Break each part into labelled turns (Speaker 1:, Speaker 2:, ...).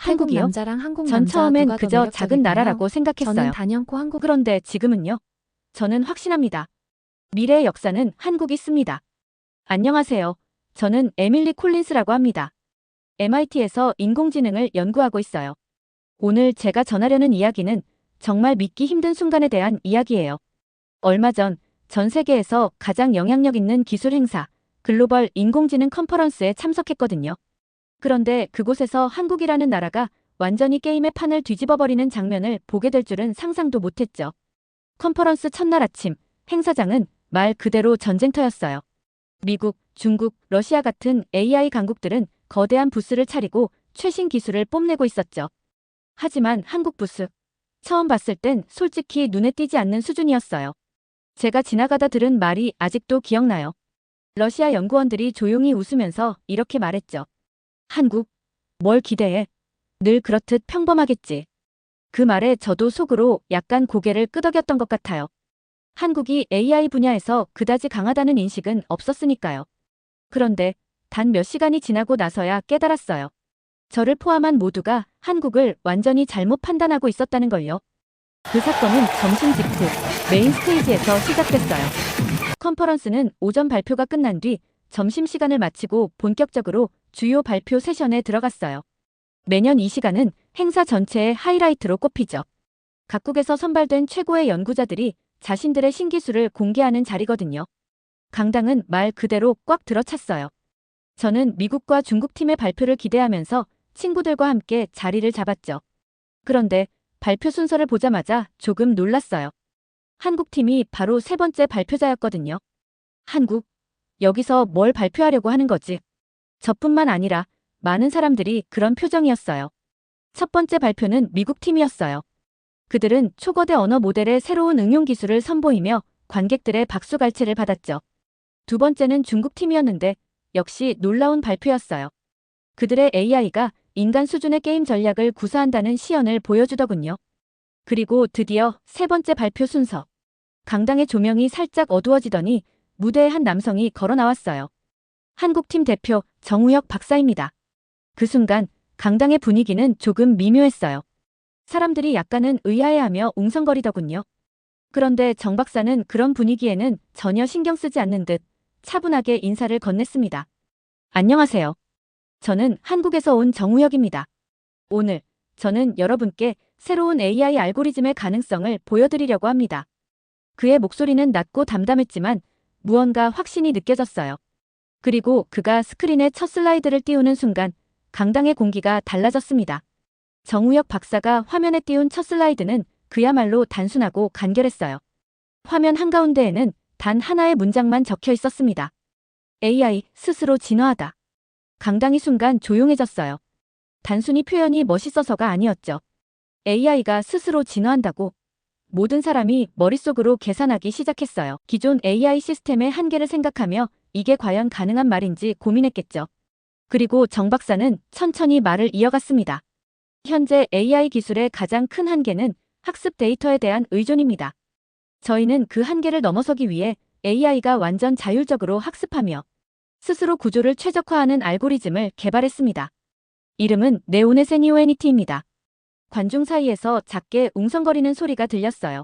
Speaker 1: 한국
Speaker 2: 한국이요?
Speaker 1: 남자랑 한국
Speaker 2: 전
Speaker 1: 남자
Speaker 2: 처음엔
Speaker 1: 누가 더
Speaker 2: 그저 작은
Speaker 1: 매력적일까요?
Speaker 2: 나라라고
Speaker 1: 저는
Speaker 2: 생각했어요.
Speaker 1: 단연코 한국.
Speaker 2: 그런데 지금은요? 저는 확신합니다. 미래의 역사는 한국이 씁니다. 안녕하세요. 저는 에밀리 콜린스라고 합니다. MIT에서 인공지능을 연구하고 있어요. 오늘 제가 전하려는 이야기는 정말 믿기 힘든 순간에 대한 이야기예요. 얼마 전 세계에서 가장 영향력 있는 기술 행사, 글로벌 인공지능 컨퍼런스에 참석했거든요. 그런데 그곳에서 한국이라는 나라가 완전히 게임의 판을 뒤집어버리는 장면을 보게 될 줄은 상상도 못했죠. 컨퍼런스 첫날 아침, 행사장은 말 그대로 전쟁터였어요. 미국, 중국, 러시아 같은 AI 강국들은 거대한 부스를 차리고 최신 기술을 뽐내고 있었죠. 하지만 한국 부스, 처음 봤을 땐 솔직히 눈에 띄지 않는 수준이었어요. 제가 지나가다 들은 말이 아직도 기억나요. 러시아 연구원들이 조용히 웃으면서 이렇게 말했죠. 한국, 뭘 기대해? 늘 그렇듯 평범하겠지. 그 말에 저도 속으로 약간 고개를 끄덕였던 것 같아요. 한국이 AI 분야에서 그다지 강하다는 인식은 없었으니까요. 그런데 단 몇 시간이 지나고 나서야 깨달았어요. 저를 포함한 모두가 한국을 완전히 잘못 판단하고 있었다는 걸요. 그 사건은 점심 직후 메인 스테이지에서 시작됐어요. 컨퍼런스는 오전 발표가 끝난 뒤 점심시간을 마치고 본격적으로 주요 발표 세션에 들어갔어요. 매년 이 시간은 행사 전체의 하이라이트로 꼽히죠. 각국에서 선발된 최고의 연구자들이 자신들의 신기술을 공개하는 자리거든요. 강당은 말 그대로 꽉 들어찼어요. 저는 미국과 중국 팀의 발표를 기대하면서 친구들과 함께 자리를 잡았죠. 그런데 발표 순서를 보자마자 조금 놀랐어요. 한국 팀이 바로 세 번째 발표자였거든요. 한국, 여기서 뭘 발표하려고 하는 거지? 저뿐만 아니라 많은 사람들이 그런 표정이었어요. 첫 번째 발표는 미국 팀이었어요. 그들은 초거대 언어 모델의 새로운 응용 기술을 선보이며 관객들의 박수갈채를 받았죠. 두 번째는 중국 팀이었는데 역시 놀라운 발표였어요. 그들의 AI가 인간 수준의 게임 전략을 구사한다는 시연을 보여주더군요. 그리고 드디어 세 번째 발표 순서. 강당의 조명이 살짝 어두워지더니 무대에 한 남성이 걸어 나왔어요. 한국팀 대표 정우혁 박사입니다. 그 순간 강당의 분위기는 조금 미묘했어요. 사람들이 약간은 의아해하며 웅성거리더군요. 그런데 정 박사는 그런 분위기에는 전혀 신경 쓰지 않는 듯 차분하게 인사를 건넸습니다. 안녕하세요. 저는 한국에서 온 정우혁입니다. 오늘 저는 여러분께 새로운 AI 알고리즘의 가능성을 보여드리려고 합니다. 그의 목소리는 낮고 담담했지만 무언가 확신이 느껴졌어요. 그리고 그가 스크린에 첫 슬라이드를 띄우는 순간 강당의 공기가 달라졌습니다. 정우혁 박사가 화면에 띄운 첫 슬라이드는 그야말로 단순하고 간결했어요. 화면 한가운데에는 단 하나의 문장만 적혀 있었습니다. AI 스스로 진화하다. 강당이 순간 조용해졌어요. 단순히 표현이 멋있어서가 아니었죠. AI가 스스로 진화한다고 모든 사람이 머릿속으로 계산하기 시작했어요. 기존 AI 시스템의 한계를 생각하며 이게 과연 가능한 말인지 고민했겠죠. 그리고 정 박사는 천천히 말을 이어갔습니다. 현재 AI 기술의 가장 큰 한계는 학습 데이터에 대한 의존입니다. 저희는 그 한계를 넘어서기 위해 AI가 완전 자율적으로 학습하며 스스로 구조를 최적화하는 알고리즘을 개발했습니다. 이름은 네오넷애니오애니티입니다. 관중 사이에서 작게 웅성거리는 소리가 들렸어요.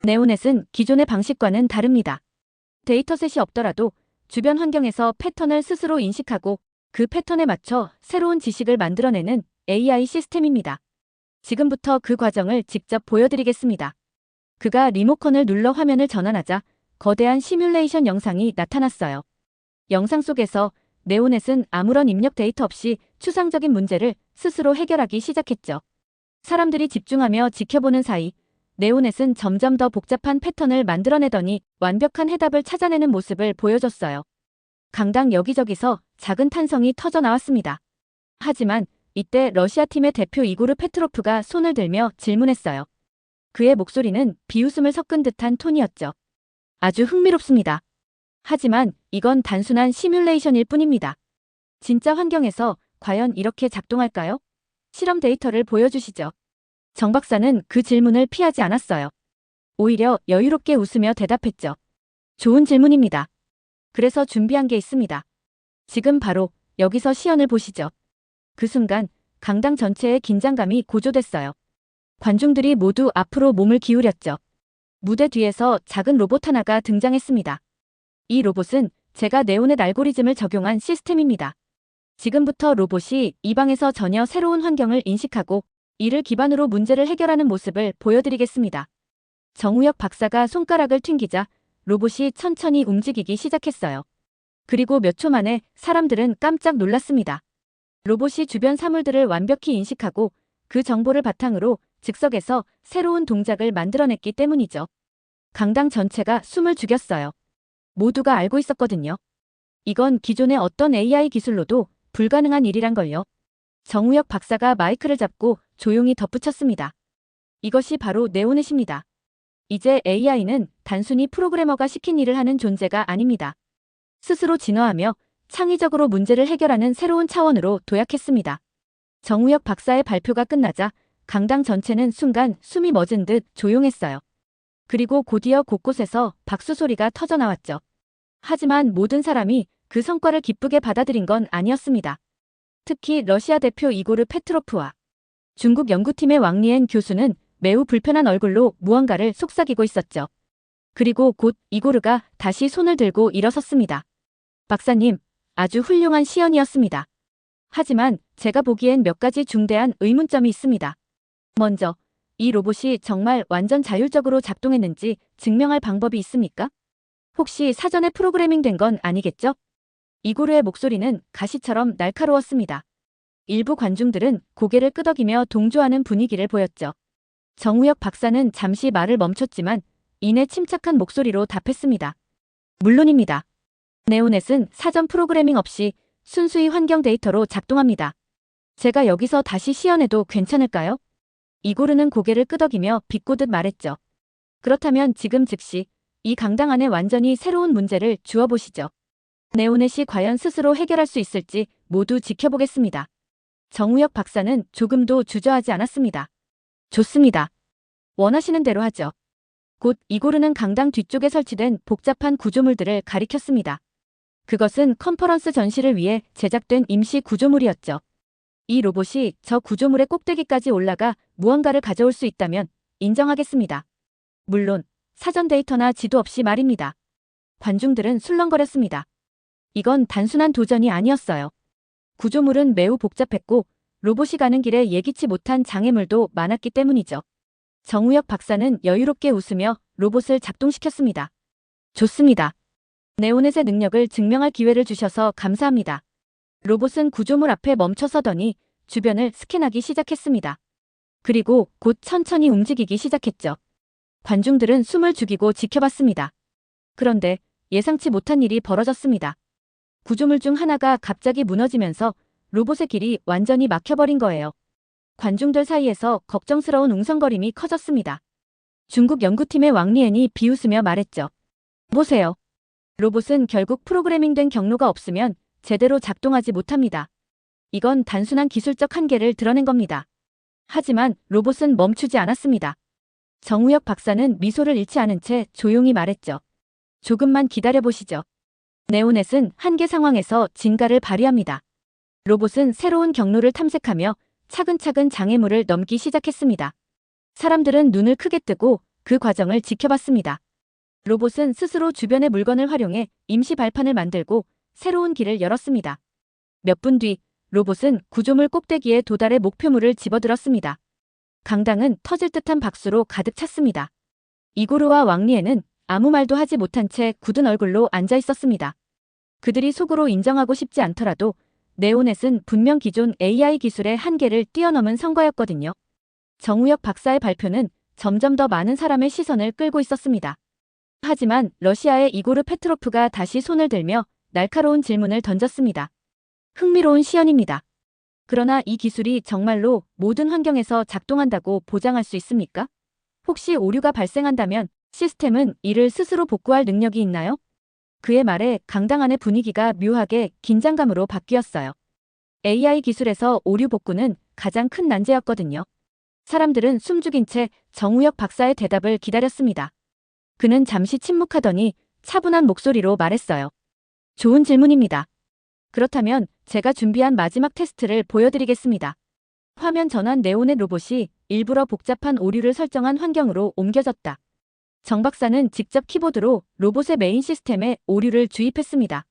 Speaker 2: 네오넷은 기존의 방식과는 다릅니다. 데이터셋이 없더라도 주변 환경에서 패턴을 스스로 인식하고 그 패턴에 맞춰 새로운 지식을 만들어내는 AI 시스템입니다. 지금부터 그 과정을 직접 보여드리겠습니다. 그가 리모컨을 눌러 화면을 전환하자 거대한 시뮬레이션 영상이 나타났어요. 영상 속에서 네오넷은 아무런 입력 데이터 없이 추상적인 문제를 스스로 해결하기 시작했죠. 사람들이 집중하며 지켜보는 사이 네오넷은 점점 더 복잡한 패턴을 만들어내더니 완벽한 해답을 찾아내는 모습을 보여줬어요. 강당 여기저기서 작은 탄성이 터져 나왔습니다. 하지만 이때 러시아 팀의 대표 이고르 페트로프가 손을 들며 질문했어요. 그의 목소리는 비웃음을 섞은 듯한 톤이었죠. 아주 흥미롭습니다. 하지만 이건 단순한 시뮬레이션일 뿐입니다. 진짜 환경에서 과연 이렇게 작동할까요? 실험 데이터를 보여주시죠. 정 박사는 그 질문을 피하지 않았어요. 오히려 여유롭게 웃으며 대답했죠. 좋은 질문입니다. 그래서 준비한 게 있습니다. 지금 바로 여기서 시연을 보시죠. 그 순간 강당 전체의 긴장감이 고조됐어요. 관중들이 모두 앞으로 몸을 기울였죠. 무대 뒤에서 작은 로봇 하나가 등장했습니다. 이 로봇은 제가 네오넷 알고리즘을 적용한 시스템입니다. 지금부터 로봇이 이 방에서 전혀 새로운 환경을 인식하고 이를 기반으로 문제를 해결하는 모습을 보여드리겠습니다. 정우혁 박사가 손가락을 튕기자 로봇이 천천히 움직이기 시작했어요. 그리고 몇 초 만에 사람들은 깜짝 놀랐습니다. 로봇이 주변 사물들을 완벽히 인식하고 그 정보를 바탕으로 즉석에서 새로운 동작을 만들어냈기 때문이죠. 강당 전체가 숨을 죽였어요. 모두가 알고 있었거든요. 이건 기존의 어떤 AI 기술로도 불가능한 일이란걸요. 정우혁 박사가 마이크를 잡고 조용히 덧붙였습니다. 이것이 바로 네오넷입니다. 이제 AI는 단순히 프로그래머가 시킨 일을 하는 존재가 아닙니다. 스스로 진화하며 창의적으로 문제를 해결하는 새로운 차원으로 도약했습니다. 정우혁 박사의 발표가 끝나자 강당 전체는 순간 숨이 멎은 듯 조용했어요. 그리고 곧이어 곳곳에서 박수 소리가 터져나왔죠. 하지만 모든 사람이 그 성과를 기쁘게 받아들인 건 아니었습니다. 특히 러시아 대표 이고르 페트로프와 중국 연구팀의 왕리엔 교수는 매우 불편한 얼굴로 무언가를 속삭이고 있었죠. 그리고 곧 이고르가 다시 손을 들고 일어섰습니다. 박사님, 아주 훌륭한 시연이었습니다. 하지만 제가 보기엔 몇 가지 중대한 의문점이 있습니다. 먼저, 이 로봇이 정말 완전 자율적으로 작동했는지 증명할 방법이 있습니까? 혹시 사전에 프로그래밍된 건 아니겠죠? 이고르의 목소리는 가시처럼 날카로웠습니다. 일부 관중들은 고개를 끄덕이며 동조하는 분위기를 보였죠. 정우혁 박사는 잠시 말을 멈췄지만 이내 침착한 목소리로 답했습니다. 물론입니다. 네오넷은 사전 프로그래밍 없이 순수히 환경 데이터로 작동합니다. 제가 여기서 다시 시연해도 괜찮을까요? 이고르는 고개를 끄덕이며 비꼬듯 말했죠. 그렇다면 지금 즉시 이 강당 안에 완전히 새로운 문제를 주어보시죠. 네오넷이 과연 스스로 해결할 수 있을지 모두 지켜보겠습니다. 정우혁 박사는 조금도 주저하지 않았습니다. 좋습니다. 원하시는 대로 하죠. 곧 이고르는 강당 뒤쪽에 설치된 복잡한 구조물들을 가리켰습니다. 그것은 컨퍼런스 전시를 위해 제작된 임시 구조물이었죠. 이 로봇이 저 구조물의 꼭대기까지 올라가 무언가를 가져올 수 있다면 인정하겠습니다. 물론 사전 데이터나 지도 없이 말입니다. 관중들은 술렁거렸습니다. 이건 단순한 도전이 아니었어요. 구조물은 매우 복잡했고 로봇이 가는 길에 예기치 못한 장애물도 많았기 때문이죠. 정우혁 박사는 여유롭게 웃으며 로봇을 작동시켰습니다. 좋습니다. 네오넷의 능력을 증명할 기회를 주셔서 감사합니다. 로봇은 구조물 앞에 멈춰서더니 주변을 스캔하기 시작했습니다. 그리고 곧 천천히 움직이기 시작했죠. 관중들은 숨을 죽이고 지켜봤습니다. 그런데 예상치 못한 일이 벌어졌습니다. 구조물 중 하나가 갑자기 무너지면서 로봇의 길이 완전히 막혀버린 거예요. 관중들 사이에서 걱정스러운 웅성거림이 커졌습니다. 중국 연구팀의 왕리엔이 비웃으며 말했죠. 보세요. 로봇은 결국 프로그래밍된 경로가 없으면 제대로 작동하지 못합니다. 이건 단순한 기술적 한계를 드러낸 겁니다. 하지만 로봇은 멈추지 않았습니다. 정우혁 박사는 미소를 잃지 않은 채 조용히 말했죠. 조금만 기다려보시죠. 네오넷은 한계 상황에서 진가를 발휘합니다. 로봇은 새로운 경로를 탐색하며 차근차근 장애물을 넘기 시작했습니다. 사람들은 눈을 크게 뜨고 그 과정을 지켜봤습니다. 로봇은 스스로 주변의 물건을 활용해 임시 발판을 만들고 새로운 길을 열었습니다. 몇 분 뒤 로봇은 구조물 꼭대기에 도달해 목표물을 집어들었습니다. 강당은 터질 듯한 박수로 가득 찼습니다. 이고르와 왕리에는 아무 말도 하지 못한 채 굳은 얼굴로 앉아 있었습니다. 그들이 속으로 인정하고 싶지 않더라도 네오넷은 분명 기존 AI 기술의 한계를 뛰어넘은 성과였거든요. 정우혁 박사의 발표는 점점 더 많은 사람의 시선을 끌고 있었습니다. 하지만 러시아의 이고르 페트로프가 다시 손을 들며 날카로운 질문을 던졌습니다. 흥미로운 시연입니다. 그러나 이 기술이 정말로 모든 환경에서 작동한다고 보장할 수 있습니까? 혹시 오류가 발생한다면 시스템은 이를 스스로 복구할 능력이 있나요? 그의 말에 강당 안의 분위기가 묘하게 긴장감으로 바뀌었어요. AI 기술에서 오류 복구는 가장 큰 난제였거든요. 사람들은 숨죽인 채 정우혁 박사의 대답을 기다렸습니다. 그는 잠시 침묵하더니 차분한 목소리로 말했어요. 좋은 질문입니다. 그렇다면 제가 준비한 마지막 테스트를 보여드리겠습니다. 화면 전환 네오넷 로봇이 일부러 복잡한 오류를 설정한 환경으로 옮겨졌다. 정 박사는 직접 키보드로 로봇의 메인 시스템에 오류를 주입했습니다.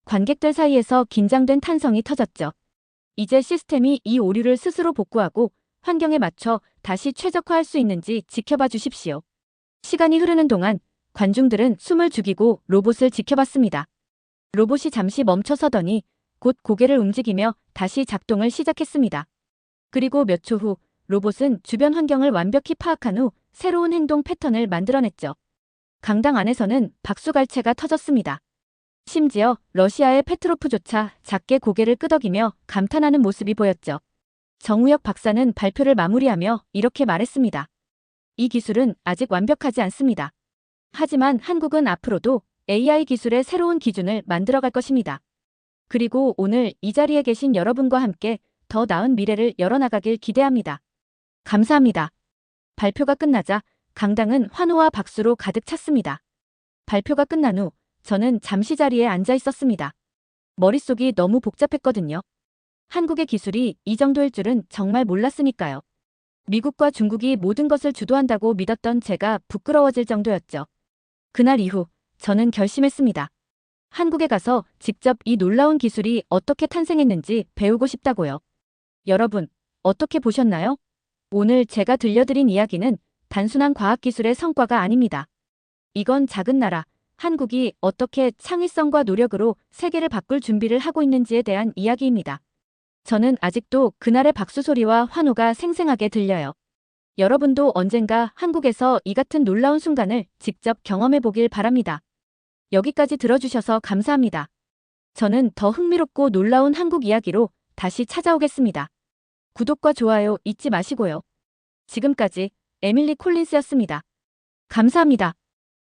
Speaker 2: 관객들 사이에서 긴장된 탄성이 터졌죠. 이제 시스템이 이 오류를 스스로 복구하고 환경에 맞춰 다시 최적화할 수 있는지 지켜봐 주십시오. 시간이 흐르는 동안 관중들은 숨을 죽이고 로봇을 지켜봤습니다. 로봇이 잠시 멈춰서더니 곧 고개를 움직이며 다시 작동을 시작했습니다. 그리고 몇 초 후 로봇은 주변 환경을 완벽히 파악한 후 새로운 행동 패턴을 만들어냈죠. 강당 안에서는 박수갈채가 터졌습니다. 심지어 러시아의 페트로프조차 작게 고개를 끄덕이며 감탄하는 모습이 보였죠. 정우혁 박사는 발표를 마무리하며 이렇게 말했습니다. 이 기술은 아직 완벽하지 않습니다. 하지만 한국은 앞으로도 AI 기술의 새로운 기준을 만들어갈 것입니다. 그리고 오늘 이 자리에 계신 여러분과 함께 더 나은 미래를 열어나가길 기대합니다. 감사합니다. 발표가 끝나자 강당은 환호와 박수로 가득 찼습니다. 발표가 끝난 후 저는 잠시 자리에 앉아 있었습니다. 머릿속이 너무 복잡했거든요. 한국의 기술이 이 정도일 줄은 정말 몰랐으니까요. 미국과 중국이 모든 것을 주도한다고 믿었던 제가 부끄러워질 정도였죠. 그날 이후 저는 결심했습니다. 한국에 가서 직접 이 놀라운 기술이 어떻게 탄생했는지 배우고 싶다고요. 여러분, 어떻게 보셨나요? 오늘 제가 들려드린 이야기는 단순한 과학기술의 성과가 아닙니다. 이건 작은 나라, 한국이 어떻게 창의성과 노력으로 세계를 바꿀 준비를 하고 있는지에 대한 이야기입니다. 저는 아직도 그날의 박수 소리와 환호가 생생하게 들려요. 여러분도 언젠가 한국에서 이 같은 놀라운 순간을 직접 경험해 보길 바랍니다. 여기까지 들어주셔서 감사합니다. 저는 더 흥미롭고 놀라운 한국 이야기로 다시 찾아오겠습니다. 구독과 좋아요 잊지 마시고요. 지금까지 에밀리 콜린스였습니다. 감사합니다.